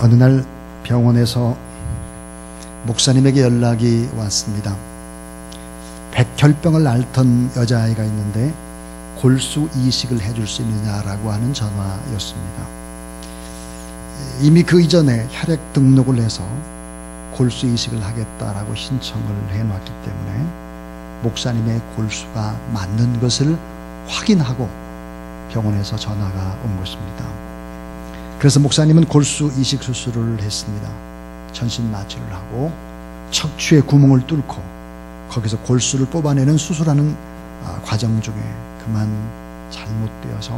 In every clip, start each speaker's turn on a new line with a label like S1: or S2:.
S1: 어느 날 병원에서 목사님에게 연락이 왔습니다. 백혈병을 앓던 여자아이가 있는데 골수 이식을 해줄 수 있느냐라고 하는 전화였습니다. 이미 그 이전에 혈액 등록을 해서 골수 이식을 하겠다라고 신청을 해놨기 때문에 목사님의 골수가 맞는 것을 확인하고 병원에서 전화가 온 것입니다. 그래서 목사님은 골수 이식 수술을 했습니다. 전신 마취를 하고 척추에 구멍을 뚫고 거기서 골수를 뽑아내는 수술하는 과정 중에 그만 잘못되어서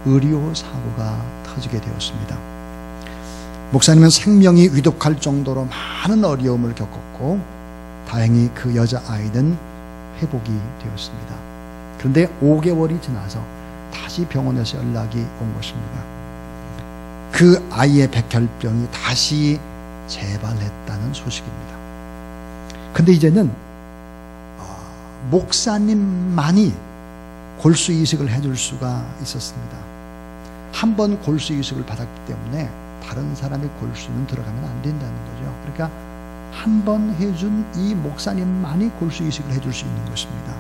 S1: 의료 사고가 터지게 되었습니다. 목사님은 생명이 위독할 정도로 많은 어려움을 겪었고 다행히 그 여자아이는 회복이 되었습니다. 그런데 5개월이 지나서 다시 병원에서 연락이 온 것입니다. 그 아이의 백혈병이 다시 재발했다는 소식입니다. 근데 이제는 목사님만이 골수 이식을 해줄 수가 있었습니다. 한 번 골수 이식을 받았기 때문에 다른 사람의 골수는 들어가면 안 된다는 거죠. 그러니까 한 번 해준 이 목사님만이 골수 이식을 해줄 수 있는 것입니다.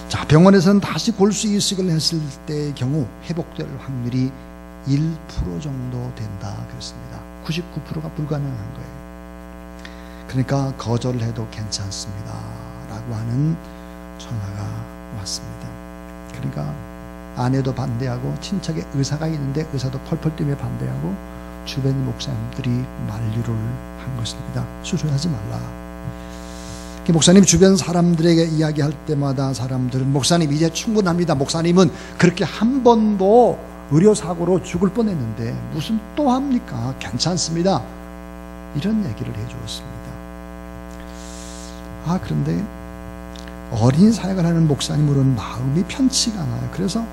S1: 자, 병원에서는 다시 골수 이식을 했을 때의 경우 회복될 확률이 1% 정도 된다 그랬습니다. 99%가 불가능한 거예요. 그러니까 거절해도 괜찮습니다 라고 하는 전화가 왔습니다. 그러니까 아내도 반대하고 친척에 의사가 있는데 의사도 펄펄 뛰며 반대하고 주변 목사님들이 만류를 한 것입니다. 수술하지 말라. 목사님 주변 사람들에게 이야기할 때마다 사람들은 목사님 이제 충분합니다. 목사님은 그렇게 한 번도 의료사고로 죽을 뻔했는데 무슨 또 합니까? 괜찮습니다. 이런 얘기를 해주었습니다. 그런데 어린 사역을 하는 목사님으로는 마음이 편치가 않아요. 그래서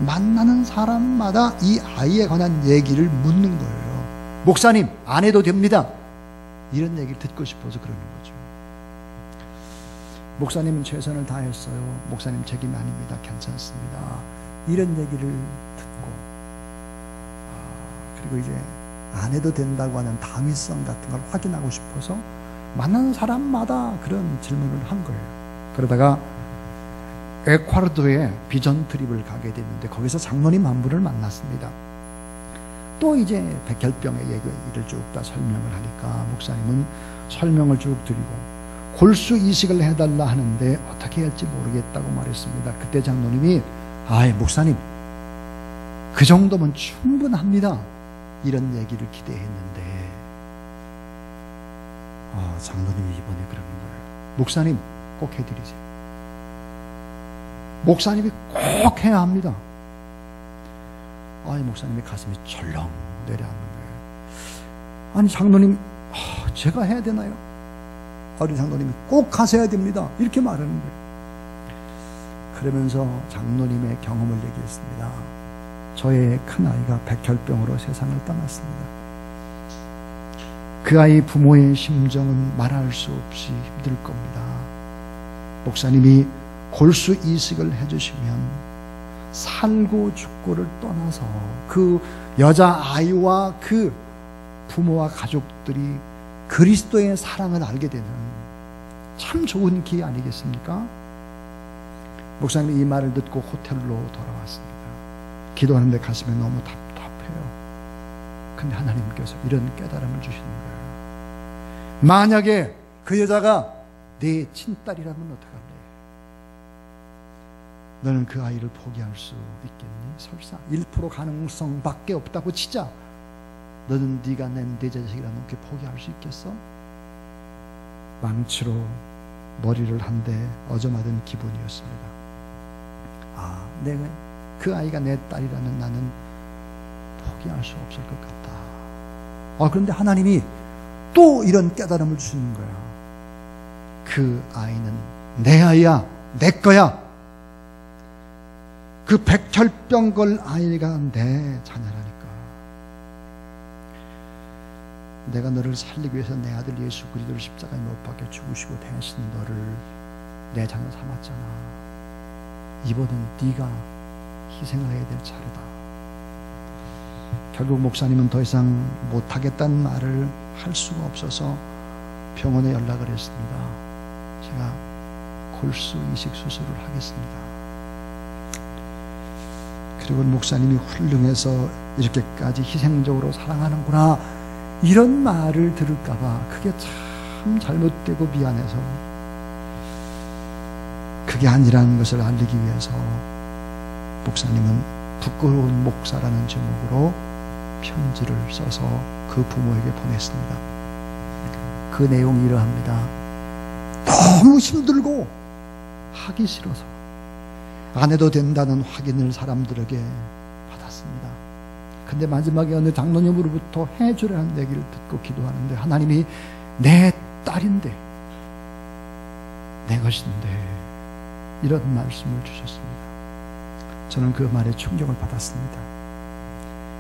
S1: 만나는 사람마다 이 아이에 관한 얘기를 묻는 거예요. 목사님 안 해도 됩니다. 이런 얘기를 듣고 싶어서 그러는 거죠. 목사님은 최선을 다했어요. 목사님 책임이 아닙니다. 괜찮습니다. 이런 얘기를 듣고 그리고 이제 안 해도 된다고 하는 당위성 같은 걸 확인하고 싶어서 만나는 사람마다 그런 질문을 한 거예요. 그러다가 에콰도르에 비전 트립을 가게 됐는데 거기서 장로님 한 분을 만났습니다. 또 이제 백혈병의 얘기를 쭉 다 설명을 하니까 목사님은 설명을 쭉 드리고 골수 이식을 해달라 하는데 어떻게 할지 모르겠다고 말했습니다. 그때 장로님이 목사님 그 정도면 충분합니다. 이런 얘기를 기대했는데 장로님이 이번에 그러는 거예요. 목사님 꼭 해드리세요. 목사님이 꼭 해야 합니다. 목사님의 가슴이 철렁 내려앉는 거예요. 아니 장로님 제가 해야 되나요? 어린 장로님이 꼭 하셔야 됩니다. 이렇게 말하는 거예요. 그러면서 장로님의 경험을 얘기했습니다. 저의 큰아이가 백혈병으로 세상을 떠났습니다. 그 아이 부모의 심정은 말할 수 없이 힘들 겁니다. 목사님이 골수 이식을 해주시면 살고 죽고를 떠나서 그 여자아이와 그 부모와 가족들이 그리스도의 사랑을 알게 되는 참 좋은 기회 아니겠습니까? 목사님이 이 말을 듣고 호텔로 돌아왔습니다. 기도하는데 가슴이 너무 답답해요. 근데 하나님께서 이런 깨달음을 주시는 거예요. 만약에 그 여자가 내 친딸이라면 어떡할래? 너는 그 아이를 포기할 수 있겠니? 설사 1% 가능성밖에 없다고 치자. 너는 네가 낸 내 자식이라는 게 포기할 수 있겠어? 망치로 머리를 한 대 얻어맞은 기분이었습니다. 내가 그 아이가 내 딸이라면 나는 포기할 수 없을 것 같다. 그런데 하나님이 또 이런 깨달음을 주시는 거야. 그 아이는 내 아이야, 내 거야. 그 백혈병 걸 아이가 내 자녀라니까. 내가 너를 살리기 위해서 내 아들 예수 그리스도를 십자가에 못 박혀 죽으시고 대신 너를 내 자녀 삼았잖아. 이번엔 네가 희생을 해야 될 차례다. 결국 목사님은 더 이상 못하겠다는 말을 할 수가 없어서 병원에 연락을 했습니다. 제가 골수 이식 수술을 하겠습니다. 그리고 목사님이 훌륭해서 이렇게까지 희생적으로 사랑하는구나, 이런 말을 들을까봐 그게 참 잘못되고 미안해서, 그게 아니라는 것을 알리기 위해서 목사님은 부끄러운 목사라는 제목으로 편지를 써서 그 부모에게 보냈습니다. 그 내용이 이러합니다. 너무 힘들고 하기 싫어서 안 해도 된다는 확인을 사람들에게 받았습니다. 근데 마지막에 어느 장로님으로부터 해주라는 얘기를 듣고 기도하는데, 하나님이 내 딸인데, 내 것인데, 이런 말씀을 주셨습니다. 저는 그 말에 충격을 받았습니다.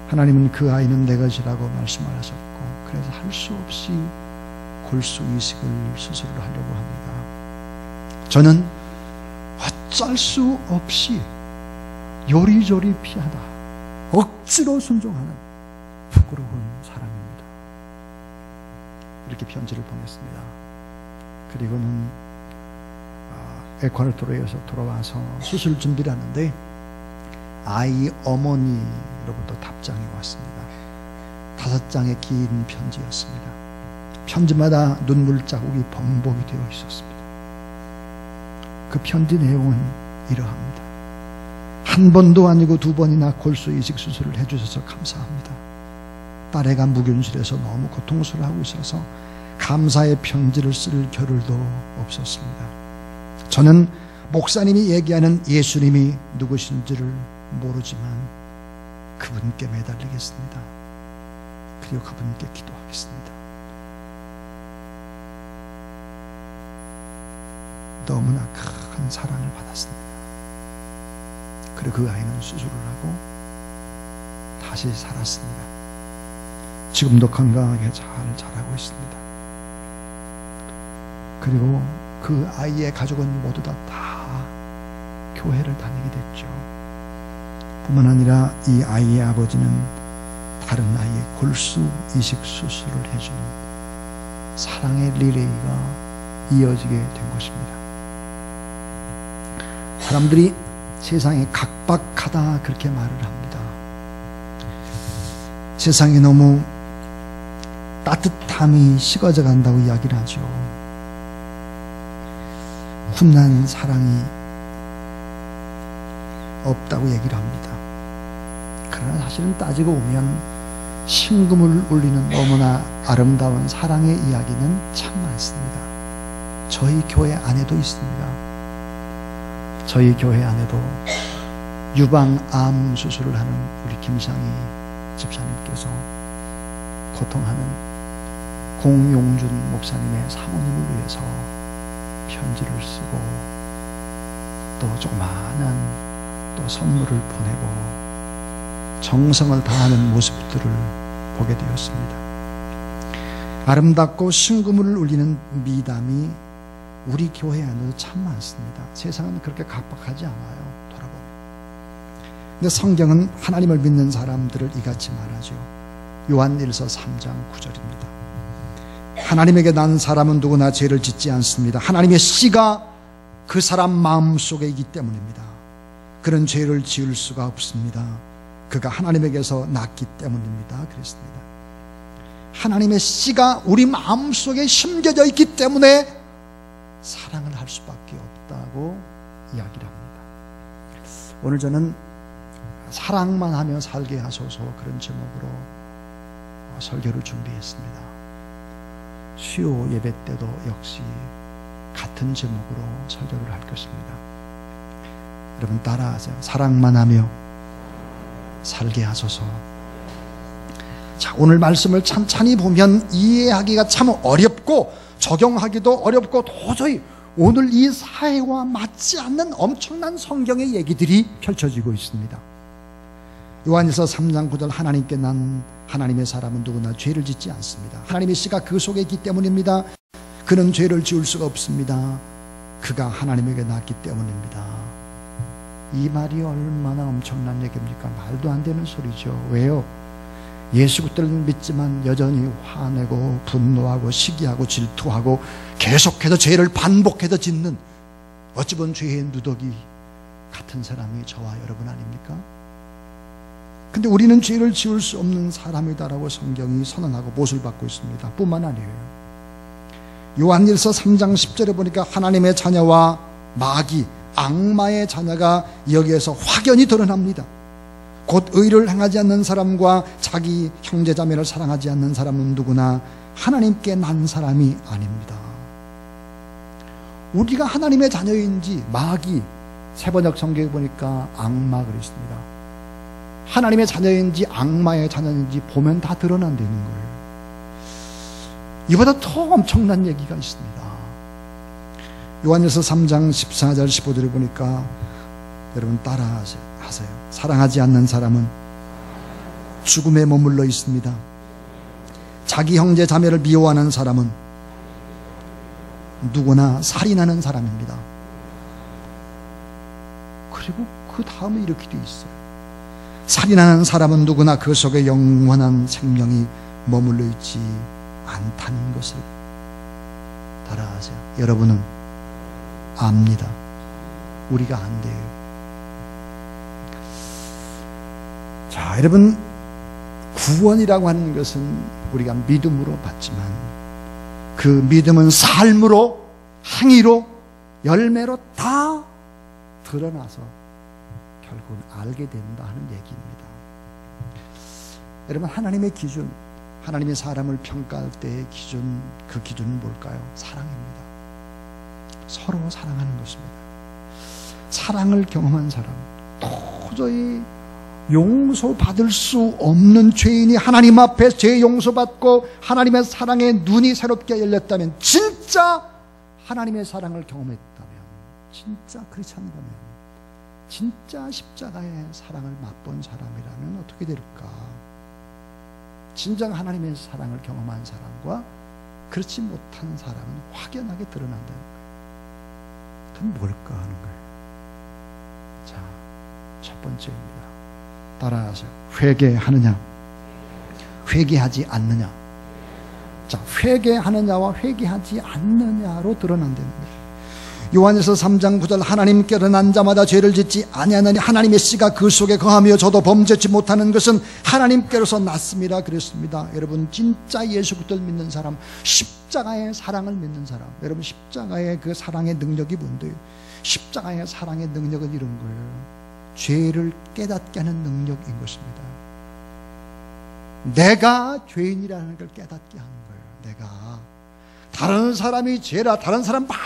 S1: 하나님은 그 아이는 내 것이라고 말씀을 하셨고, 그래서 할 수 없이 골수 이식을 수술을 하려고 합니다. 저는 어쩔 수 없이 요리조리 피하다 억지로 순종하는 부끄러운 사람입니다. 이렇게 편지를 보냈습니다. 그리고는 에콰도르에서 돌아와서 수술 준비를 하는데 아이 어머니로부터 답장이 왔습니다. 5장의 긴 편지였습니다. 편지마다 눈물 자국이 범벅이 되어 있었습니다. 그 편지 내용은 이러합니다. 한 번도 아니고 2번이나 골수 이식 수술을 해주셔서 감사합니다. 딸애가 무균실에서 너무 고통스러워하고 있어서 감사의 편지를 쓸 겨를도 없었습니다. 저는 목사님이 얘기하는 예수님이 누구신지를 모르지만 그분께 매달리겠습니다. 그리고 그분께 기도하겠습니다. 너무나 큰 사랑을 받았습니다. 그리고 그 아이는 수술을 하고 다시 살았습니다. 지금도 건강하게 잘 자라고 있습니다. 그리고 그 아이의 가족은 모두 다 교회를 다니게 됐죠. 뿐만 아니라 이 아이의 아버지는 다른 아이의 골수 이식 수술을 해주는 사랑의 리레이가 이어지게 된 것입니다. 사람들이 세상에 각박하다 그렇게 말을 합니다. 세상이 너무 따뜻함이 식어져 간다고 이야기를 하죠. 훈훈한 사랑이 없다고 얘기를 합니다. 그러나 사실은 따지고 보면 심금을 울리는 너무나 아름다운 사랑의 이야기는 참 많습니다. 저희 교회 안에도 있습니다. 저희 교회 안에도 유방암 수술을 하는 우리 김상희 집사님께서 고통하는 공용준 목사님의 사모님을 위해서 편지를 쓰고 또 조그마한 또 선물을 보내고 정성을 다하는 모습들을 보게 되었습니다. 아름답고 심금을 울리는 미담이 우리 교회 안에도 참 많습니다. 세상은 그렇게 각박하지 않아요. 돌아보면. 근데 성경은 하나님을 믿는 사람들을 이같이 말하죠. 요한일서 3장 9절입니다. 하나님에게 난 사람은 누구나 죄를 짓지 않습니다. 하나님의 씨가 그 사람 마음속에 있기 때문입니다. 그런 죄를 지을 수가 없습니다. 그가 하나님에게서 났기 때문입니다. 그랬습니다. 하나님의 씨가 우리 마음속에 심겨져 있기 때문에 사랑을 할 수밖에 없다고 이야기를 합니다. 오늘 저는 사랑만 하며 살게 하소서 그런 제목으로 설교를 준비했습니다. 수요 예배 때도 역시 같은 제목으로 설교를 할 것입니다. 여러분 따라하세요. 사랑만 하며 살게 하소서. 자, 오늘 말씀을 찬찬히 보면 이해하기가 참 어렵고 적용하기도 어렵고 도저히 오늘 이 사회와 맞지 않는 엄청난 성경의 얘기들이 펼쳐지고 있습니다. 요한일서 3장 9절 하나님께 난 하나님의 사람은 누구나 죄를 짓지 않습니다. 하나님의 씨가 그 속에 있기 때문입니다. 그는 죄를 지을 수가 없습니다. 그가 하나님에게 났기 때문입니다. 이 말이 얼마나 엄청난 얘기입니까? 말도 안 되는 소리죠. 왜요? 예수 그리스도를 믿지만 여전히 화내고 분노하고 시기하고 질투하고 계속해서 죄를 반복해서 짓는, 어찌 보면 죄의 누더기 같은 사람이 저와 여러분 아닙니까? 근데 우리는 죄를 지을 수 없는 사람이다라고 성경이 선언하고 못을 받고 있습니다. 뿐만 아니에요. 요한일서 3장 10절에 보니까 하나님의 자녀와 마귀, 악마의 자녀가 여기에서 확연히 드러납니다. 곧 의를 행하지 않는 사람과 자기 형제자매를 사랑하지 않는 사람은 누구나 하나님께 난 사람이 아닙니다. 우리가 하나님의 자녀인지 마귀, 세번역 성경에 보니까 악마 그랬습니다. 하나님의 자녀인지 악마의 자녀인지 보면 다 드러난다는 거예요. 이보다 더 엄청난 얘기가 있습니다. 요한일서 3장 14절 15절을 보니까 여러분 따라하세요. 사랑하지 않는 사람은 죽음에 머물러 있습니다. 자기 형제 자매를 미워하는 사람은 누구나 살인하는 사람입니다. 그리고 그 다음에 이렇게 되어 있어요. 살인하는 사람은 누구나 그 속에 영원한 생명이 머물러 있지 않다는 것을 따라하세요. 여러분은 압니다. 우리가 안돼요. 자, 여러분, 구원이라고 하는 것은 우리가 믿음으로 받지만 그 믿음은 삶으로, 행위로, 열매로 다 드러나서 결국은 알게 된다 하는 얘기입니다. 여러분, 하나님의 기준, 하나님의 사람을 평가할 때의 기준, 그 기준은 뭘까요? 사랑입니다. 서로 사랑하는 것입니다. 사랑을 경험한 사람, 도저히 용서받을 수 없는 죄인이 하나님 앞에 죄 용서받고 하나님의 사랑에 눈이 새롭게 열렸다면, 진짜 하나님의 사랑을 경험했다면, 진짜 그렇지 않다면, 진짜 십자가의 사랑을 맛본 사람이라면 어떻게 될까? 진정 하나님의 사랑을 경험한 사람과 그렇지 못한 사람은 확연하게 드러난다는 거예요. 그건 뭘까 하는 거예요. 자, 첫 번째입니다. 따라하세요. 회개하느냐, 회개하지 않느냐. 자, 회개하느냐와 회개하지 않느냐로 드러난다는 거예요. 요한일서 3장 9절, 하나님께로 난 자마다 죄를 짓지 아니하느니 하나님의 씨가 그 속에 거하며 저도 범죄치 못하는 것은 하나님께로서 났습니다. 그랬습니다. 여러분, 진짜 예수 그리스도를 믿는 사람, 십자가의 사랑을 믿는 사람, 여러분, 십자가의 그 사랑의 능력이 뭔데요? 십자가의 사랑의 능력은 이런 거예요. 죄를 깨닫게 하는 능력인 것입니다. 내가 죄인이라는 걸 깨닫게 하는 거예요. 내가 다른 사람이 죄라, 다른 사람 만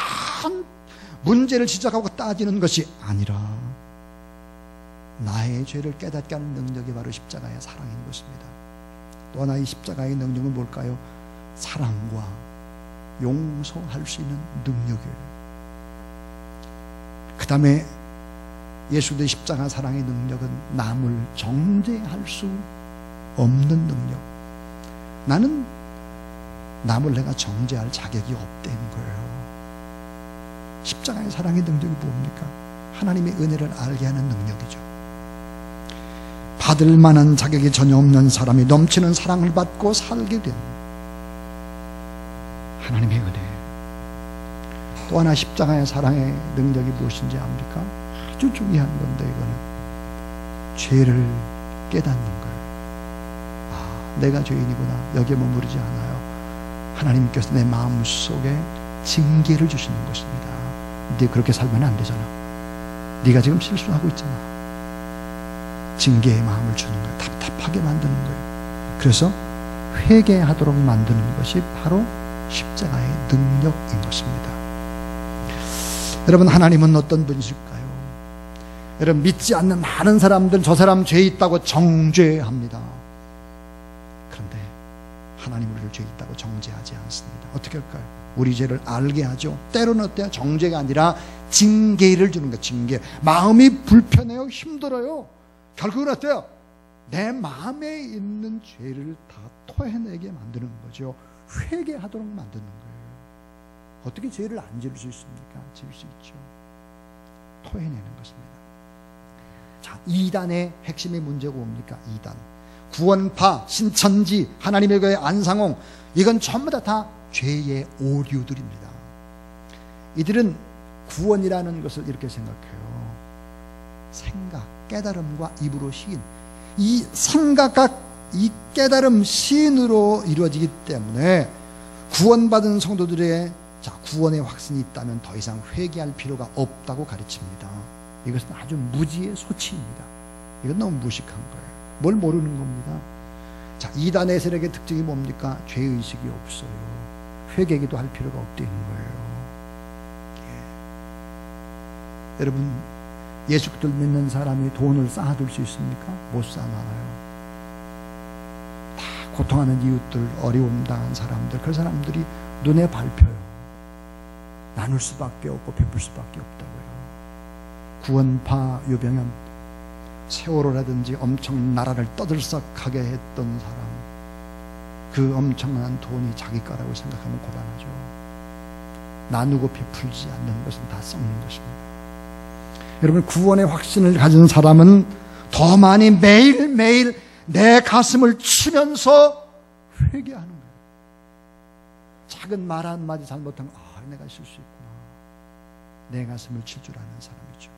S1: 문제를 지적하고 따지는 것이 아니라 나의 죄를 깨닫게 하는 능력이 바로 십자가의 사랑인 것입니다. 또 하나 이 십자가의 능력은 뭘까요? 사랑과 용서할 수 있는 능력이에요. 그 다음에 예수의 십자가 사랑의 능력은 남을 정죄할 수 없는 능력. 나는 남을 내가 정죄할 자격이 없다는 거예요. 십자가의 사랑의 능력이 뭡니까? 하나님의 은혜를 알게 하는 능력이죠. 받을 만한 자격이 전혀 없는 사람이 넘치는 사랑을 받고 살게 된 하나님의 은혜. 또 하나 십자가의 사랑의 능력이 무엇인지 압니까? 아주 중요한 건데, 이거는 죄를 깨닫는 거예요. 아, 내가 죄인이구나. 여기에 머무르지 않아요. 하나님께서 내 마음속에 징계를 주시는 것입니다. 네 그렇게 살면 안 되잖아. 네가 지금 실수하고 있잖아. 징계의 마음을 주는 거예요. 답답하게 만드는 거예요. 그래서 회개하도록 만드는 것이 바로 십자가의 능력인 것입니다. 여러분, 하나님은 어떤 분이실까요? 여러분, 믿지 않는 많은 사람들 저 사람 죄 있다고 정죄합니다. 그런데 하나님 우리를 죄 있다고 정죄하지 않습니다. 어떻게 할까요? 우리 죄를 알게 하죠. 때로는 어때요? 정죄가 아니라 징계를 주는 거예요. 징계. 마음이 불편해요. 힘들어요. 결국은 어때요? 내 마음에 있는 죄를 다 토해내게 만드는 거죠. 회개하도록 만드는 거예요. 어떻게 죄를 안 지을 수 있습니까? 지을 수 있죠. 토해내는 것입니다. 자, 이단의 핵심의 문제가 뭡니까? 이단. 구원파, 신천지, 하나님의 교회 안상홍, 이건 전부 다 죄의 오류들입니다. 이들은 구원이라는 것을 이렇게 생각해요. 생각, 깨달음과 입으로 시인. 이 생각과 이 깨달음, 시인으로 이루어지기 때문에 구원받은 성도들의 구원의 확신이 있다면 더 이상 회개할 필요가 없다고 가르칩니다. 이것은 아주 무지의 소치입니다. 이건 너무 무식한 거예요. 뭘 모르는 겁니다. 이단의 세력의 특징이 뭡니까? 죄의식이 없어요. 회개기도 할 필요가 없다는 거예요. 예. 여러분, 예수 그리스도 믿는 사람이 돈을 쌓아둘 수 있습니까? 못 쌓아놔요. 다 고통하는 이웃들, 어려움 당한 사람들, 그 사람들이 눈에 밟혀요. 나눌 수밖에 없고 베풀 수밖에 없다고요. 구원파 유병현, 세월호라든지 엄청 나라를 떠들썩하게 했던 사람, 그 엄청난 돈이 자기 거라고 생각하면 고단하죠. 나누고 베풀지 않는 것은 다 썩는 것입니다. 여러분, 구원의 확신을 가진 사람은 더 많이 매일매일 내 가슴을 치면서 회개하는 거예요. 작은 말 한마디 잘못하면 내가 실수했구나. 내 가슴을 칠 줄 아는 사람이죠.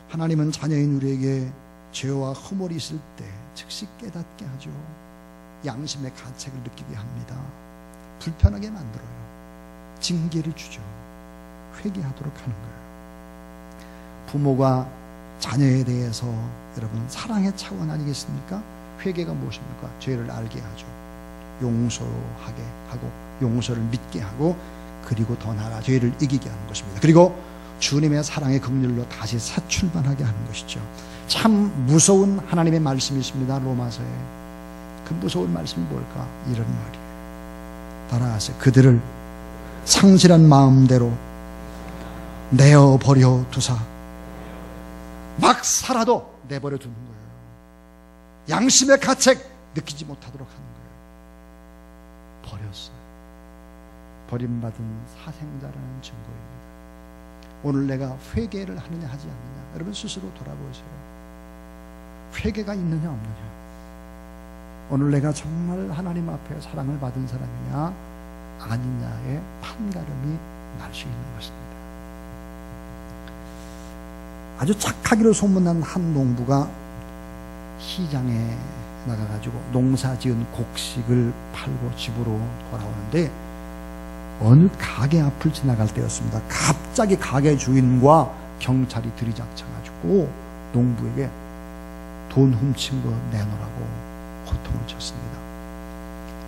S1: 하나님은 자녀인 우리에게 죄와 허물이 있을 때 즉시 깨닫게 하죠. 양심의 가책을 느끼게 합니다. 불편하게 만들어요. 징계를 주죠. 회개하도록 하는 거예요. 부모가 자녀에 대해서 여러분 사랑의 차원 아니겠습니까? 회개가 무엇입니까? 죄를 알게 하죠. 용서하게 하고 용서를 믿게 하고 그리고 더 나아가 죄를 이기게 하는 것입니다. 그리고 주님의 사랑의 긍휼로 다시 새 출발하게 하는 것이죠. 참 무서운 하나님의 말씀이 있습니다. 로마서에. 그 무서운 말씀이 뭘까? 이런 말이에요. 따라하세요. 그들을 상실한 마음대로 내어버려 두사 막 살아도 내버려 두는 거예요. 양심의 가책 느끼지 못하도록 하는 거예요. 버렸어요. 버림받은 사생자라는 증거입니다. 오늘 내가 회개를 하느냐 하지 않느냐, 여러분 스스로 돌아보세요. 회개가 있느냐 없느냐, 오늘 내가 정말 하나님 앞에 사랑을 받은 사람이냐 아니냐의 판가름이 날 수 있는 것입니다. 아주 착하기로 소문난 한 농부가 시장에 나가가지고 농사지은 곡식을 팔고 집으로 돌아오는데 어느 가게 앞을 지나갈 때였습니다. 갑자기 가게 주인과 경찰이 들이닥쳐가지고 농부에게 돈 훔친 거 내놓으라고 호통을 쳤습니다.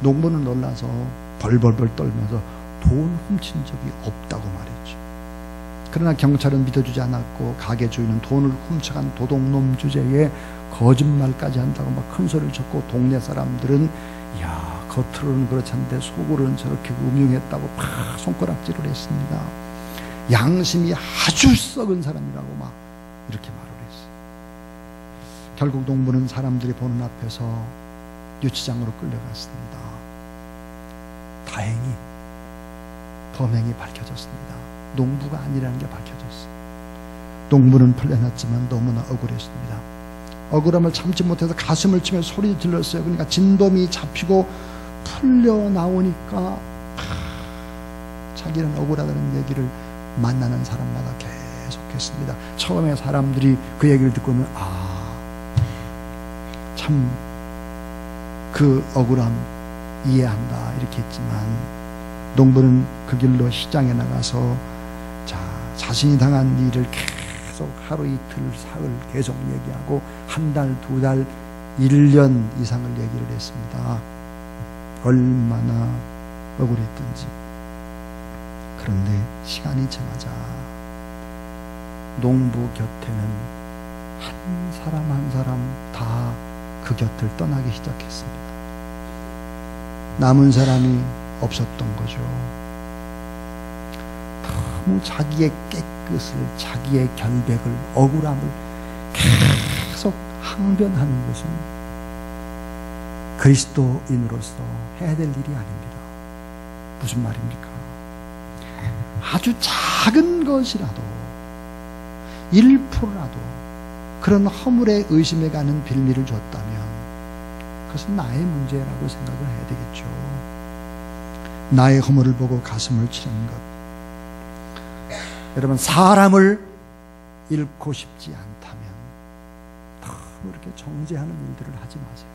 S1: 농부는 놀라서 벌벌벌 떨면서 돈 훔친 적이 없다고 말했죠. 그러나 경찰은 믿어주지 않았고 가게 주인은 돈을 훔쳐간 도둑놈 주제에 거짓말까지 한다고 막 큰 소리를 쳤고 동네 사람들은 야, 겉으로는 그렇지 않은데 속으로는 저렇게 음흉했다고 막 손가락질을 했습니다. 양심이 아주 썩은 사람이라고 막 이렇게 말을 했어요. 결국 농부는 사람들이 보는 앞에서 유치장으로 끌려갔습니다. 다행히 범행이 밝혀졌습니다. 농부가 아니라는 게 밝혀졌어요. 농부는 풀려났지만 너무나 억울했습니다. 억울함을 참지 못해서 가슴을 치며 소리 질렀어요. 그러니까 진돔이 잡히고 풀려 나오니까 자기는 억울하다는 얘기를 만나는 사람마다 계속했습니다. 처음에 사람들이 그 얘기를 듣고는 참 그 억울함 이해한다 이렇게 했지만 농부는 그 길로 시장에 나가서 자신이 당한 일을 계속 하루 이틀 사흘 계속 얘기하고 한 달, 두 달, 1년 이상을 얘기를 했습니다. 얼마나 억울했던지. 그런데 시간이 지나자 농부 곁에는 한 사람 한 사람 다 그 곁을 떠나기 시작했습니다. 남은 사람이 없었던 거죠. 너무 자기의 깨끗을, 자기의 결백을, 억울함을 계속 항변하는 것은 그리스도인으로서 해야 될 일이 아닙니다. 무슨 말입니까? 아주 작은 것이라도 1%라도 그런 허물에 의심해 가는 빌미를 줬다면 그것은 나의 문제라고 생각을 해야 되겠죠. 나의 허물을 보고 가슴을 치는 것. 여러분, 사람을 잃고 싶지 않다면 너무 이렇게 정죄하는 일들을 하지 마세요.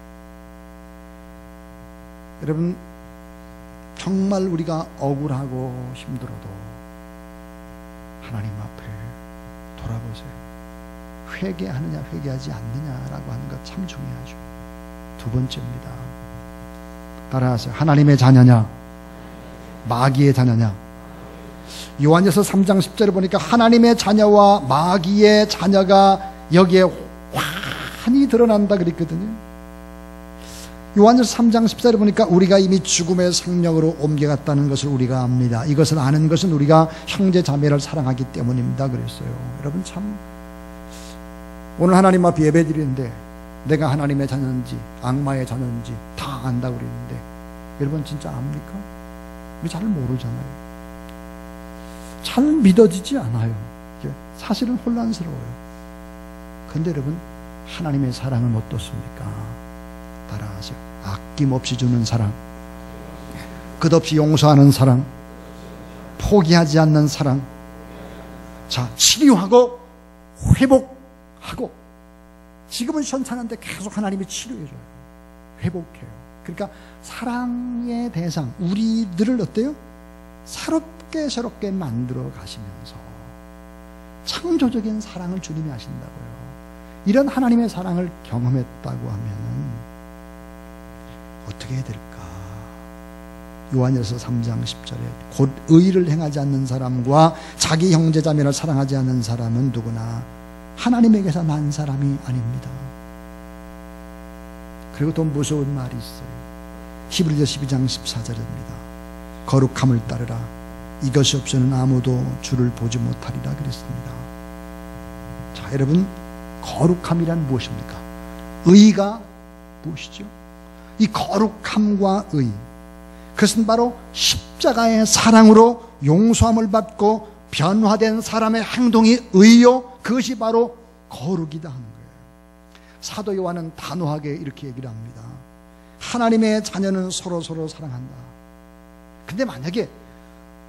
S1: 여러분, 정말 우리가 억울하고 힘들어도 하나님 앞에 돌아보세요. 회개하느냐 회개하지 않느냐라고 하는 것 참 중요하죠. 두 번째입니다. 따라하세요. 하나님의 자녀냐 마귀의 자녀냐. 요한일서 3장 10절에 보니까 하나님의 자녀와 마귀의 자녀가 여기에 환히 드러난다 그랬거든요. 요한일서 3장 14절에 보니까 우리가 이미 죽음의 생명으로 옮겨갔다는 것을 우리가 압니다. 이것을 아는 것은 우리가 형제 자매를 사랑하기 때문입니다 그랬어요. 여러분, 참 오늘 하나님 앞에 예배드리는데 내가 하나님의 자녀인지 악마의 자녀인지 다 안다고 그랬는데 여러분 진짜 압니까? 우리 잘 모르잖아요. 잘 믿어지지 않아요. 사실은 혼란스러워요. 그런데 여러분, 하나님의 사랑은 어떻습니까? 따라하세요. 아낌없이 주는 사랑, 끝없이 용서하는 사랑, 포기하지 않는 사랑. 자, 치료하고 회복하고. 지금은 현찮은데 계속 하나님이 치료해줘요. 회복해요. 그러니까 사랑의 대상, 우리들을 어때요? 새롭게 만들어 가시면서 창조적인 사랑을 주님이 하신다고요. 이런 하나님의 사랑을 경험했다고 하면은 어떻게 해야 될까? 요한일서 3장 10절에 곧 의를 행하지 않는 사람과 자기 형제자매를 사랑하지 않는 사람은 누구나 하나님에게서 난 사람이 아닙니다. 그리고 또 무서운 말이 있어요. 히브리서 12장 14절입니다. 거룩함을 따르라. 이것이 없이는 아무도 주를 보지 못하리라 그랬습니다. 자, 여러분, 거룩함이란 무엇입니까? 의가 무엇이죠? 이 거룩함과 의, 그것은 바로 십자가의 사랑으로 용서함을 받고 변화된 사람의 행동이 의요, 그것이 바로 거룩이다 하는 거예요. 사도 요한은 단호하게 이렇게 얘기를 합니다. 하나님의 자녀는 서로 사랑한다. 근데 만약에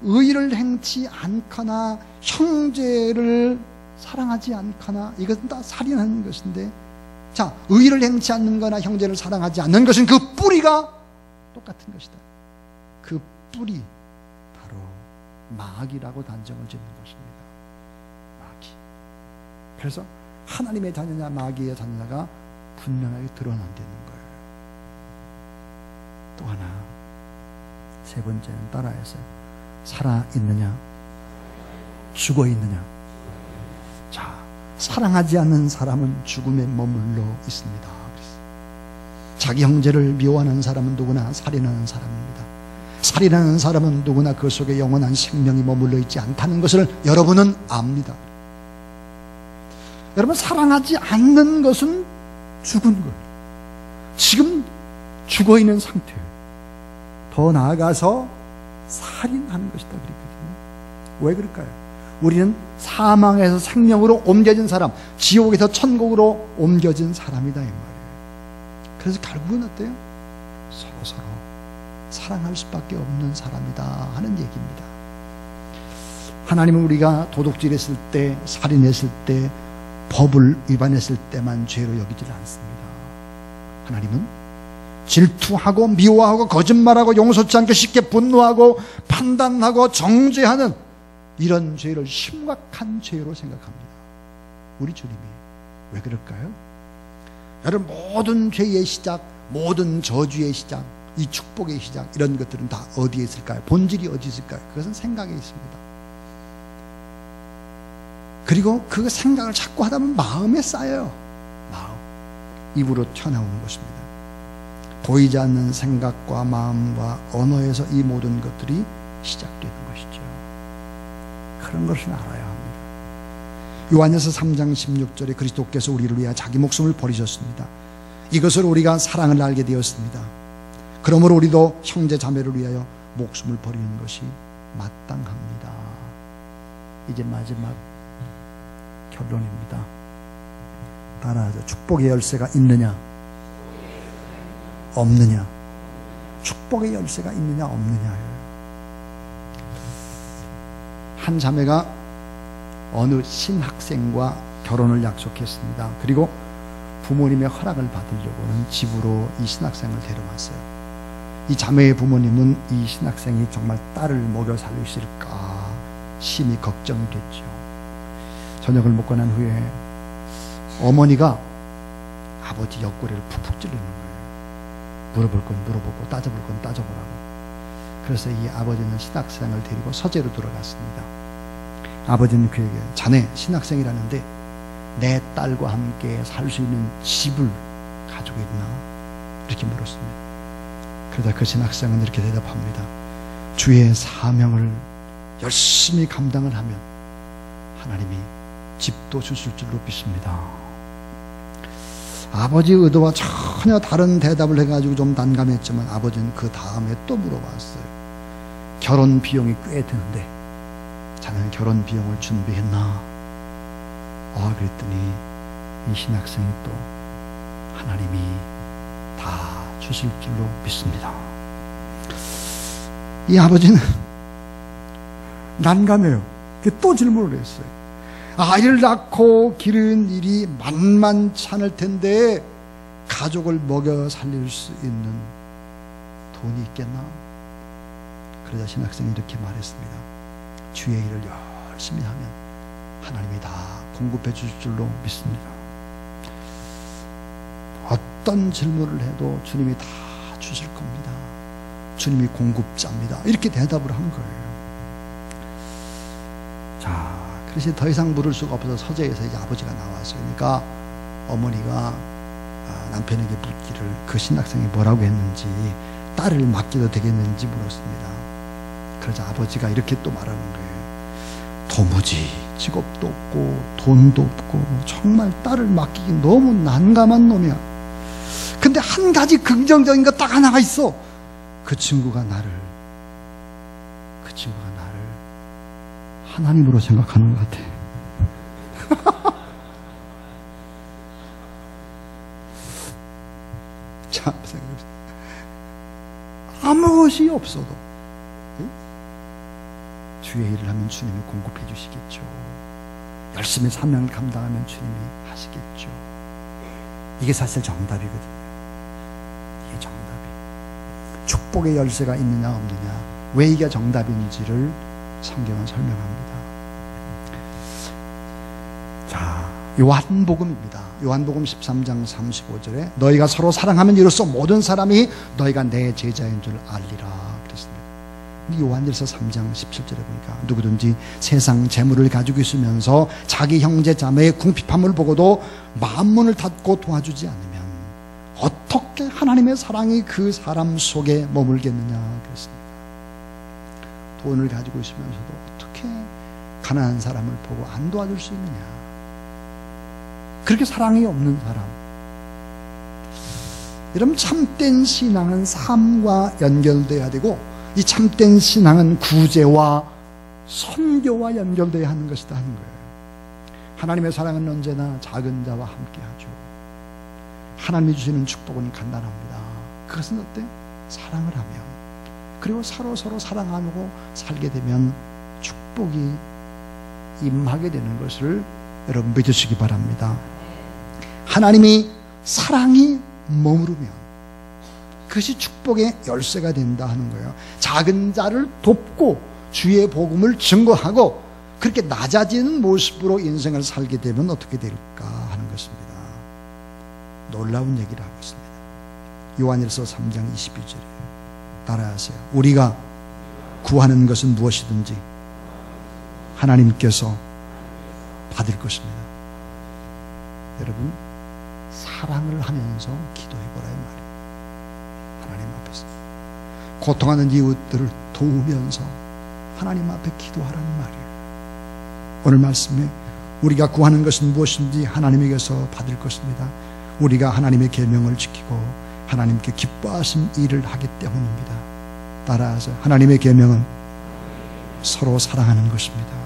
S1: 의를 행치 않거나 형제를 사랑하지 않거나, 이것은 다 살인하는 것인데, 자, 의를 행치 않는 거나 형제를 사랑하지 않는 것은 그 뿌리가 똑같은 것이다. 그 뿌리, 바로 마귀라고 단정을 짓는 것입니다. 마귀. 그래서 하나님의 자녀냐 마귀의 자녀냐가 분명하게 드러난다는 거예요. 또 하나, 세 번째는 따라해서 살아있느냐 죽어있느냐. 자, 사랑하지 않는 사람은 죽음에 머물러 있습니다. 자기 형제를 미워하는 사람은 누구나 살인하는 사람입니다. 살인하는 사람은 누구나 그 속에 영원한 생명이 머물러 있지 않다는 것을 여러분은 압니다. 여러분, 사랑하지 않는 것은 죽은 거예요. 지금 죽어있는 상태예요. 더 나아가서 살인하는 것이다 그랬거든요. 왜 그럴까요? 우리는 사망에서 생명으로 옮겨진 사람, 지옥에서 천국으로 옮겨진 사람이다 이 말이에요. 그래서 결국은 어때요? 서로 사랑할 수밖에 없는 사람이다 하는 얘기입니다. 하나님은 우리가 도둑질했을 때, 살인했을 때, 법을 위반했을 때만 죄로 여기질 않습니다. 하나님은 질투하고 미워하고 거짓말하고 용서치 않게 쉽게 분노하고 판단하고 정죄하는 이런 죄를 심각한 죄로 생각합니다. 우리 주님이. 왜 그럴까요? 여러분, 모든 죄의 시작, 모든 저주의 시작, 이 축복의 시작, 이런 것들은 다 어디에 있을까요? 본질이 어디 있을까요? 그것은 생각에 있습니다. 그리고 그 생각을 자꾸 하다 보면 마음에 쌓여요. 마음, 입으로 튀어나오는 것입니다. 보이지 않는 생각과 마음과 언어에서 이 모든 것들이 시작되는 것이죠. 그런 것을 알아야 합니다. 요한일서 3장 16절에 그리스도께서 우리를 위하여 자기 목숨을 버리셨습니다. 이것을 우리가 사랑을 알게 되었습니다. 그러므로 우리도 형제 자매를 위하여 목숨을 버리는 것이 마땅합니다. 이제 마지막 결론입니다. 따라하죠. 축복의 열쇠가 있느냐 없느냐? 축복의 열쇠가 있느냐 없느냐? 한 자매가 어느 신학생과 결혼을 약속했습니다. 그리고 부모님의 허락을 받으려고는 집으로 이 신학생을 데려왔어요. 이 자매의 부모님은 이 신학생이 정말 딸을 먹여 살릴 수 있을까 심히 걱정이 됐죠. 저녁을 먹고 난 후에 어머니가 아버지 옆구리를 푹푹 찌르는 거예요. 물어볼 건 물어보고 따져볼 건 따져보라고. 그래서 이 아버지는 신학생을 데리고 서재로 들어갔습니다. 아버지는 그에게 자네 신학생이라는데 내 딸과 함께 살 수 있는 집을 가지고 있나? 이렇게 물었습니다. 그러다 그 신학생은 이렇게 대답합니다. 주의 사명을 열심히 감당을 하면 하나님이 집도 주실 줄로 믿습니다. 아버지의 의도와 전혀 다른 대답을 해가지고 좀 난감했지만 아버지는 그 다음에 또 물어봤어요. 결혼 비용이 꽤 드는데 자네는 결혼 비용을 준비했나? 그랬더니 이 신학생이 또 하나님이 다 주실 줄로 믿습니다. 이 아버지는 난감해요. 또 질문을 했어요. 아이를 낳고 기르는 일이 만만치 않을 텐데 가족을 먹여 살릴 수 있는 돈이 있겠나? 그러자 신학생이 이렇게 말했습니다. 주의 일을 열심히 하면 하나님이 다 공급해 주실 줄로 믿습니다. 어떤 질문을 해도 주님이 다 주실 겁니다. 주님이 공급자입니다. 이렇게 대답을 한 거예요. 자, 그래서 더 이상 물을 수가 없어서 서재에서 이제 아버지가 나왔어요. 그러니까 어머니가 남편에게 묻기를 그 신학생이 뭐라고 했는지, 딸을 맡기도 되겠는지 물었습니다. 그러자 아버지가 이렇게 또 말하는 거예요. 도무지 직업도 없고 돈도 없고 정말 딸을 맡기기 너무 난감한 놈이야. 근데 한 가지 긍정적인 거 딱 하나가 있어. 그 친구가 나를 하나님으로 생각하는 것 같아. 참 생각해보세요. 아무것이 없어도 주의 일을 하면 주님이 공급해 주시겠죠. 열심히 사명을 감당하면 주님이 하시겠죠. 이게 사실 정답이거든요. 이게 정답이에요. 축복의 열쇠가 있느냐 없느냐, 왜 이게 정답인지를 성경은 설명합니다. 자, 요한복음입니다. 요한복음 13장 35절에 너희가 서로 사랑하면 이로써 모든 사람이 너희가 내 제자인 줄 알리라 그랬습니다. 요한일서 3장 17절에 보니까 누구든지 세상 재물을 가지고 있으면서 자기 형제 자매의 궁핍함을 보고도 마음문을 닫고 도와주지 않으면 어떻게 하나님의 사랑이 그 사람 속에 머물겠느냐 그랬습니다. 돈을 가지고 있으면서도 어떻게 가난한 사람을 보고 안 도와줄 수 있느냐. 그렇게 사랑이 없는 사람. 여러분, 참된 신앙은 삶과 연결돼야 되고, 이 참된 신앙은 구제와 선교와 연결돼야 하는 것이다 하는 거예요. 하나님의 사랑은 언제나 작은 자와 함께하죠. 하나님이 주시는 축복은 간단합니다. 그것은 어때? 사랑을 하면, 그리고 서로 사랑하고 살게 되면 축복이 임하게 되는 것을 여러분 믿으시기 바랍니다. 하나님이 사랑이 머무르면 그것이 축복의 열쇠가 된다 하는 거예요. 작은 자를 돕고 주의 복음을 증거하고 그렇게 낮아지는 모습으로 인생을 살게 되면 어떻게 될까 하는 것입니다. 놀라운 얘기를 하고 있습니다. 요한일서 3장 22절에 따라하세요. 우리가 구하는 것은 무엇이든지 하나님께서 받을 것입니다. 여러분, 사랑을 하면서 기도해보라 이 말이에요. 하나님 앞에서 고통하는 이웃들을 도우면서 하나님 앞에 기도하라는 말이에요. 오늘 말씀에 우리가 구하는 것은 무엇인지 하나님에게서 받을 것입니다. 우리가 하나님의 계명을 지키고 하나님께 기뻐하신 일을 하기 때문입니다. 따라서 하나님의 계명은 서로 사랑하는 것입니다.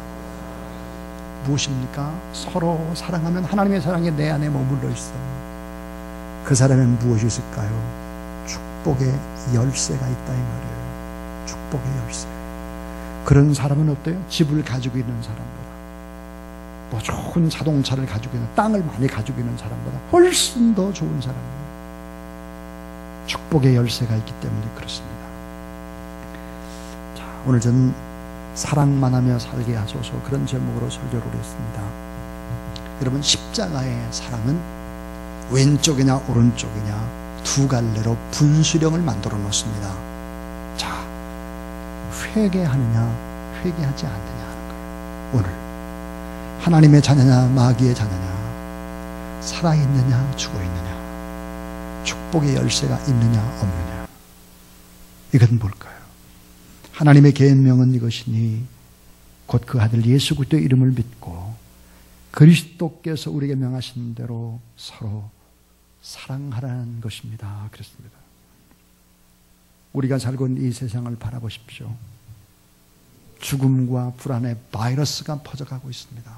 S1: 무엇입니까? 서로 사랑하면 하나님의 사랑이 내 안에 머물러 있어요. 그 사람은 무엇이 있을까요? 축복. 축복의 열쇠가 있다 이 말이에요. 축복의 열쇠. 그런 사람은 어때요? 집을 가지고 있는 사람보다, 뭐 좋은 자동차를 가지고 있는, 땅을 많이 가지고 있는 사람보다 훨씬 더 좋은 사람이에요. 축복의 열쇠가 있기 때문에 그렇습니다. 자, 오늘 저는 사랑만 하며 살게 하소서, 그런 제목으로 설교를 했습니다. 여러분, 십자가의 사랑은 왼쪽이냐 오른쪽이냐 두 갈래로 분수령을 만들어 놓습니다. 자, 회개하느냐 회개하지 않느냐 하는 거예요. 오늘 하나님의 자녀냐 마귀의 자녀냐, 살아있느냐 죽어있느냐, 축복의 열쇠가 있느냐 없느냐, 이건 뭘까요? 하나님의 계명은 이것이니 곧 그 아들 예수 그리스도의 이름을 믿고 그리스도께서 우리에게 명하신 대로 서로 사랑하라는 것입니다. 그렇습니다. 우리가 살고 있는 이 세상을 바라보십시오. 죽음과 불안의 바이러스가 퍼져가고 있습니다.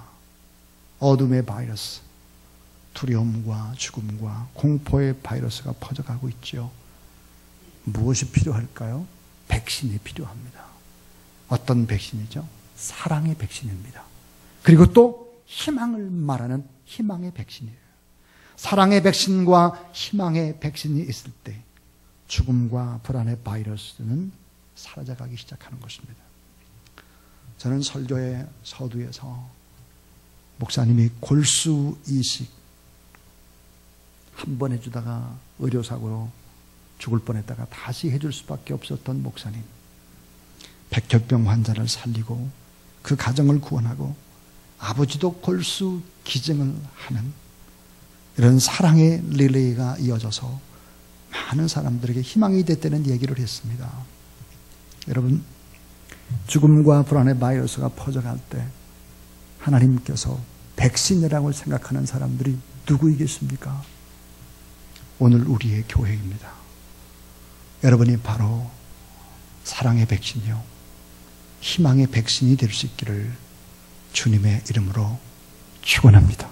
S1: 어둠의 바이러스, 두려움과 죽음과 공포의 바이러스가 퍼져가고 있죠. 무엇이 필요할까요? 백신이 필요합니다. 어떤 백신이죠? 사랑의 백신입니다. 그리고 또 희망을 말하는 희망의 백신이에요. 사랑의 백신과 희망의 백신이 있을 때 죽음과 불안의 바이러스는 사라져가기 시작하는 것입니다. 저는 설교의 서두에서 목사님이 골수 이식 한 번 해주다가 의료사고로 죽을 뻔했다가 다시 해줄 수밖에 없었던 목사님, 백혈병 환자를 살리고 그 가정을 구원하고 아버지도 골수 기증을 하는 이런 사랑의 릴레이가 이어져서 많은 사람들에게 희망이 됐다는 얘기를 했습니다. 여러분, 죽음과 불안의 바이러스가 퍼져갈 때 하나님께서 백신이라고 생각하는 사람들이 누구이겠습니까? 오늘 우리의 교회입니다. 여러분이 바로 사랑의 백신이요, 희망의 백신이 될 수 있기를 주님의 이름으로 축원합니다.